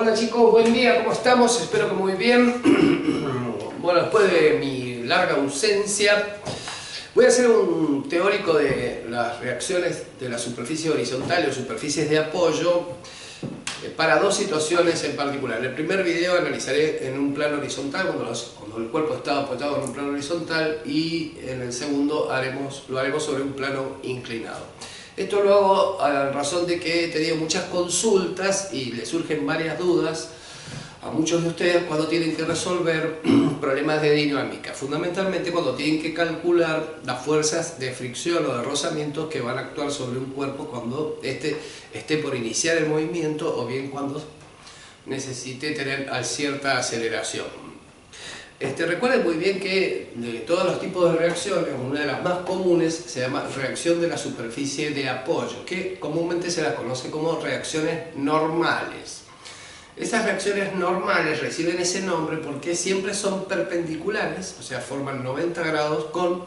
Hola chicos, buen día, ¿cómo estamos? Espero que muy bien. Bueno, después de mi larga ausencia, voy a ser un teórico de las reacciones de la superficie horizontal o superficies de apoyo para dos situaciones en particular. En el primer video analizaré en un plano horizontal, cuando el cuerpo está apoyado en un plano horizontal, y en el segundo lo haremos sobre un plano inclinado. Esto lo hago a razón de que he tenido muchas consultas y le surgen varias dudas a muchos de ustedes cuando tienen que resolver problemas de dinámica, fundamentalmente cuando tienen que calcular las fuerzas de fricción o de rozamiento que van a actuar sobre un cuerpo cuando éste esté por iniciar el movimiento o bien cuando necesite tener cierta aceleración. Recuerden muy bien que de todos los tipos de reacciones, una de las más comunes se llama reacción de la superficie de apoyo, que comúnmente se las conoce como reacciones normales. Esas reacciones normales reciben ese nombre porque siempre son perpendiculares, o sea, forman 90 grados con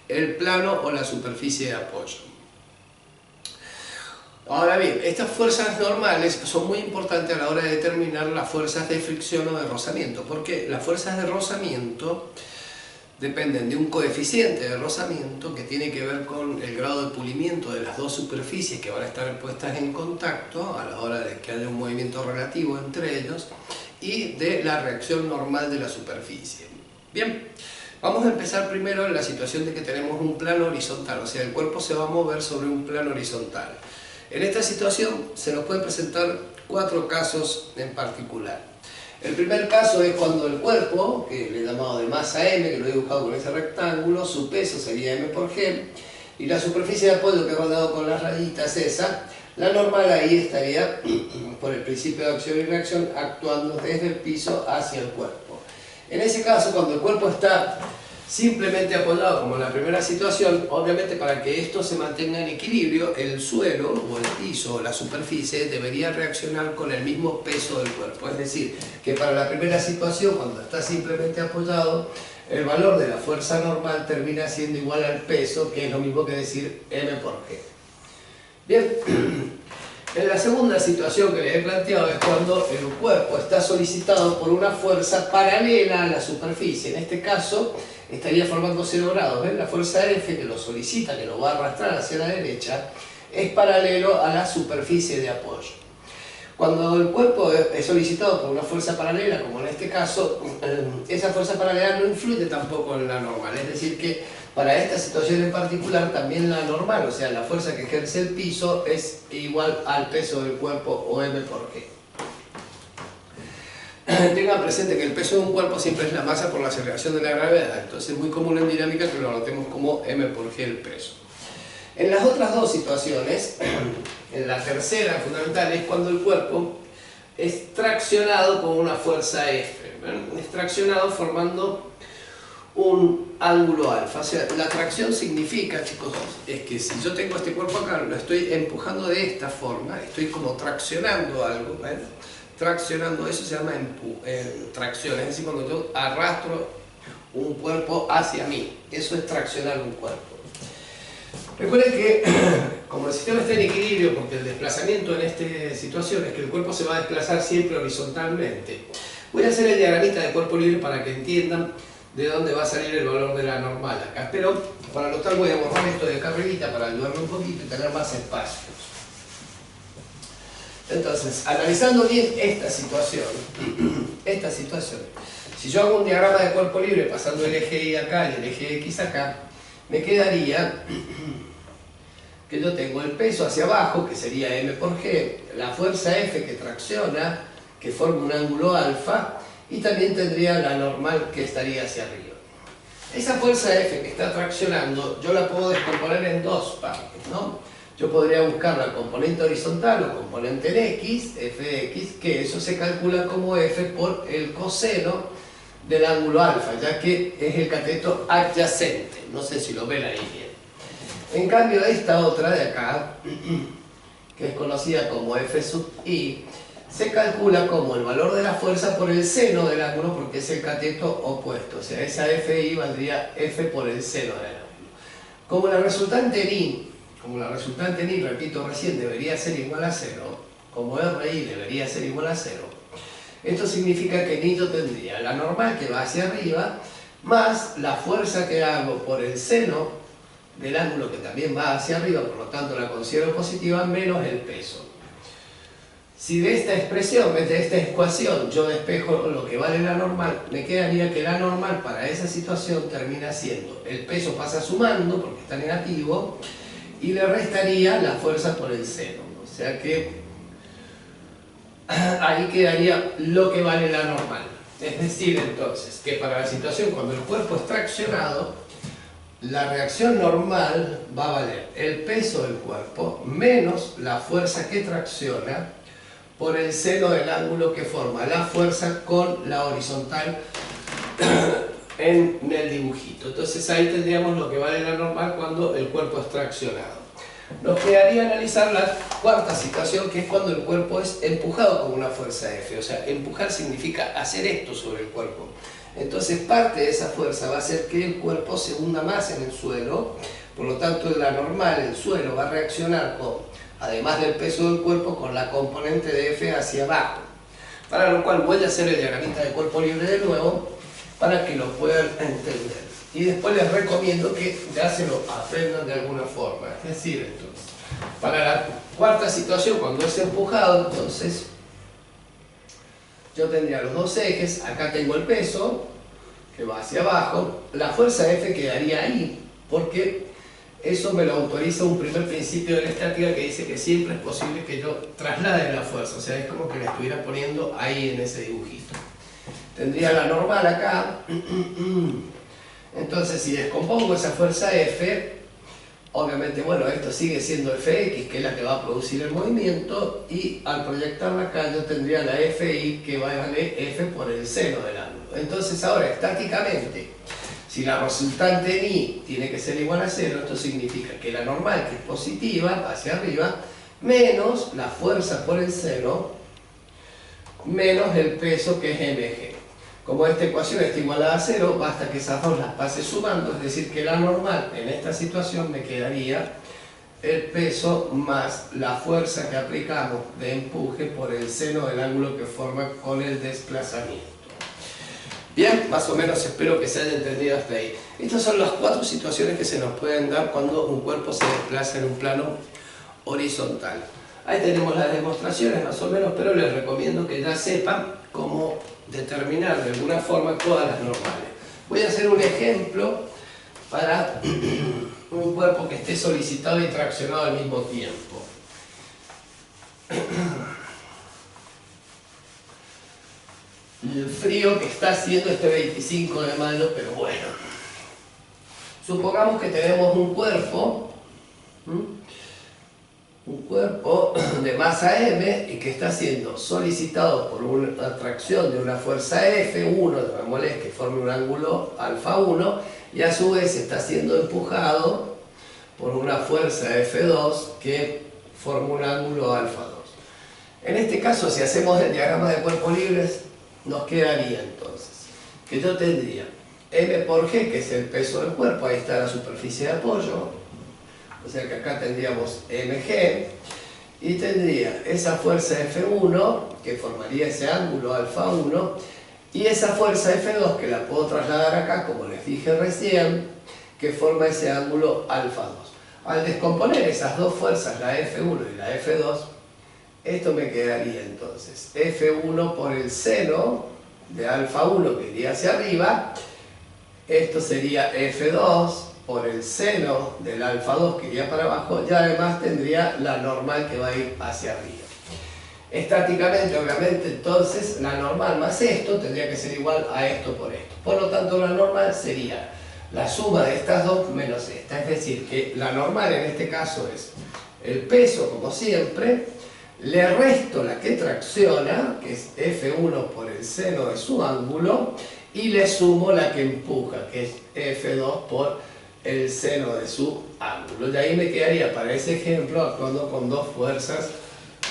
el plano o la superficie de apoyo. Ahora bien, estas fuerzas normales son muy importantes a la hora de determinar las fuerzas de fricción o de rozamiento, porque las fuerzas de rozamiento dependen de un coeficiente de rozamiento que tiene que ver con el grado de pulimiento de las dos superficies que van a estar puestas en contacto a la hora de que haya un movimiento relativo entre ellos, y de la reacción normal de la superficie. Bien, vamos a empezar primero en la situación de que tenemos un plano horizontal, o sea, el cuerpo se va a mover sobre un plano horizontal. En esta situación se nos pueden presentar cuatro casos en particular. El primer caso es cuando el cuerpo, que le he llamado de masa M, que lo he dibujado con ese rectángulo, su peso sería M por G, y la superficie de apoyo que he rodado con las rayitas esa, la normal ahí estaría, por el principio de acción y reacción, actuando desde el piso hacia el cuerpo. En ese caso, cuando el cuerpo está simplemente apoyado, como en la primera situación, obviamente para que esto se mantenga en equilibrio, el suelo o el piso o la superficie debería reaccionar con el mismo peso del cuerpo. Es decir, que para la primera situación, cuando está simplemente apoyado, el valor de la fuerza normal termina siendo igual al peso, que es lo mismo que decir M por G. Bien, en la segunda situación que les he planteado es cuando el cuerpo está solicitado por una fuerza paralela a la superficie. En este caso estaría formando 0 grados. ¿Ven? La fuerza F que lo solicita, que lo va a arrastrar hacia la derecha, es paralelo a la superficie de apoyo. Cuando el cuerpo es solicitado por una fuerza paralela, como en este caso, esa fuerza paralela no influye tampoco en la normal. Es decir que para esta situación en particular también la normal, o sea, la fuerza que ejerce el piso, es igual al peso del cuerpo o M por G. Tengan presente que el peso de un cuerpo siempre es la masa por la aceleración de la gravedad, entonces es muy común en dinámica que lo anotemos como M por G el peso. En las otras dos situaciones, en la tercera fundamental, es cuando el cuerpo es traccionado con una fuerza F. Es traccionado formando un ángulo alfa. O sea, la tracción significa, chicos, es que si yo tengo este cuerpo acá, lo estoy empujando de esta forma, estoy como traccionando algo, ¿ven? Traccionando, eso se llama tracción, es decir, cuando yo arrastro un cuerpo hacia mí, eso es traccionar un cuerpo. Recuerden que como el sistema está en equilibrio, porque el desplazamiento en esta situación es que el cuerpo se va a desplazar siempre horizontalmente, voy a hacer el diagramita de cuerpo libre para que entiendan de dónde va a salir el valor de la normal acá. Pero para lo tal voy a borrar esto de acá arribita para ayudarme un poquito y tener más espacio. Entonces, analizando bien esta situación, si yo hago un diagrama de cuerpo libre pasando el eje Y acá y el eje X acá, me quedaría que yo tengo el peso hacia abajo, que sería M por G, la fuerza F que tracciona, que forma un ángulo alfa, y también tendría la normal que estaría hacia arriba. Esa fuerza F que está traccionando, yo la puedo descomponer en dos partes, ¿no? Yo podría buscar la componente horizontal o componente en X, f de X, que eso se calcula como F por el coseno del ángulo alfa, ya que es el cateto adyacente. No sé si lo ven ahí bien. En cambio, esta otra de acá, que es conocida como F sub I, se calcula como el valor de la fuerza por el seno del ángulo, porque es el cateto opuesto. O sea, esa FI valdría F por el seno del ángulo. Como la resultante en I, repito recién, debería ser igual a 0, como RI debería ser igual a 0, Esto significa que Nito tendría la normal que va hacia arriba, más la fuerza que hago por el seno del ángulo que también va hacia arriba, por lo tanto la considero positiva, menos el peso. Si de esta expresión, de esta ecuación, yo despejo lo que vale la normal, me quedaría que la normal para esa situación termina siendo, el peso pasa sumando porque está negativo, y le restaría la fuerza por el seno. O sea que ahí quedaría lo que vale la normal. Es decir, entonces, que para la situación cuando el cuerpo es traccionado, la reacción normal va a valer el peso del cuerpo menos la fuerza que tracciona por el seno del ángulo que forma la fuerza con la horizontal en el dibujito. Entonces ahí tendríamos lo que vale la normal cuando el cuerpo es traccionado. Nos quedaría analizar la cuarta situación, que es cuando el cuerpo es empujado con una fuerza F. O sea, empujar significa hacer esto sobre el cuerpo. Entonces parte de esa fuerza va a hacer que el cuerpo se hunda más en el suelo. Por lo tanto, en la normal, el suelo va a reaccionar con, además del peso del cuerpo, con la componente de F hacia abajo. Para lo cual voy a hacer el diagramita de cuerpo libre de nuevo para que lo puedan entender. Y después les recomiendo que ya se lo aprendan de alguna forma. Es decir, entonces, para la cuarta situación, cuando es empujado, entonces yo tendría los dos ejes, acá tengo el peso, que va hacia abajo, la fuerza F quedaría ahí, porque eso me lo autoriza un primer principio de la estática que dice que siempre es posible que yo traslade la fuerza, o sea, es como que la estuviera poniendo ahí en ese dibujito. Tendría la normal acá. Entonces, si descompongo esa fuerza F, obviamente, bueno, esto sigue siendo Fx, que es la que va a producir el movimiento, y al proyectarla acá yo tendría la Fi, que va a valer F por el seno del ángulo. Entonces, ahora, estáticamente, si la resultante en I tiene que ser igual a 0, esto significa que la normal, que es positiva, va hacia arriba, menos la fuerza por el seno, menos el peso, que es mg. Como esta ecuación está igualada a 0, basta que esas dos las pase sumando, es decir, que la normal en esta situación me quedaría el peso más la fuerza que aplicamos de empuje por el seno del ángulo que forma con el desplazamiento. Bien, más o menos espero que se haya entendido hasta ahí. Estas son las 4 situaciones que se nos pueden dar cuando un cuerpo se desplaza en un plano horizontal. Ahí tenemos las demostraciones más o menos, pero les recomiendo que ya sepan cómo determinar de alguna forma todas las normales. Voy a hacer un ejemplo para un cuerpo que esté solicitado y traccionado al mismo tiempo. El frío que está haciendo este 25 de mayo, pero bueno. Supongamos que tenemos un cuerpo de masa m y que está siendo solicitado por una atracción de una fuerza F1, llamémosle que forme un ángulo alfa 1, y a su vez está siendo empujado por una fuerza F2 que forma un ángulo alfa 2. En este caso, si hacemos el diagrama de cuerpos libres, nos quedaría entonces que yo tendría m por g, que es el peso del cuerpo, ahí está la superficie de apoyo, o sea que acá tendríamos mg, y tendría esa fuerza F1, que formaría ese ángulo alfa 1, y esa fuerza F2, que la puedo trasladar acá, como les dije recién, que forma ese ángulo alfa 2. Al descomponer esas dos fuerzas, la F1 y la F2, esto me quedaría entonces F1 por el seno de alfa 1, que iría hacia arriba, esto sería F2 por el seno del alfa 2 que iría para abajo, y además tendría la normal que va a ir hacia arriba. Estáticamente, obviamente, entonces la normal más esto tendría que ser igual a esto por esto. Por lo tanto, la normal sería la suma de estas dos menos esta. Es decir, que la normal en este caso es el peso, como siempre, le resto la que tracciona, que es F1 por el seno de su ángulo, y le sumo la que empuja, que es F2 por el seno de su ángulo. Y ahí me quedaría para ese ejemplo actuando con dos fuerzas,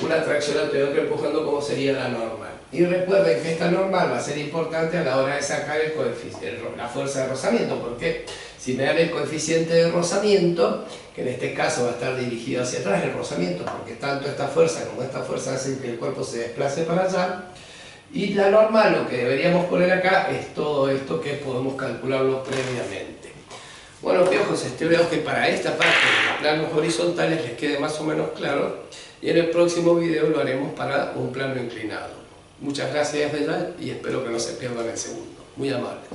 una traccionante y otra empujando, como sería la normal. Y recuerden que esta normal va a ser importante a la hora de sacar el coeficiente, la fuerza de rozamiento, porque si me dan el coeficiente de rozamiento, que en este caso va a estar dirigido hacia atrás el rozamiento, porque tanto esta fuerza como esta fuerza hacen que el cuerpo se desplace para allá, Y la normal, lo que deberíamos poner acá, es todo esto que podemos calcularlo previamente. Bueno, piojos, espero que para esta parte de los planos horizontales les quede más o menos claro, y en el próximo video lo haremos para un plano inclinado. Muchas gracias desde ya y espero que no se pierdan el segundo. Muy amables.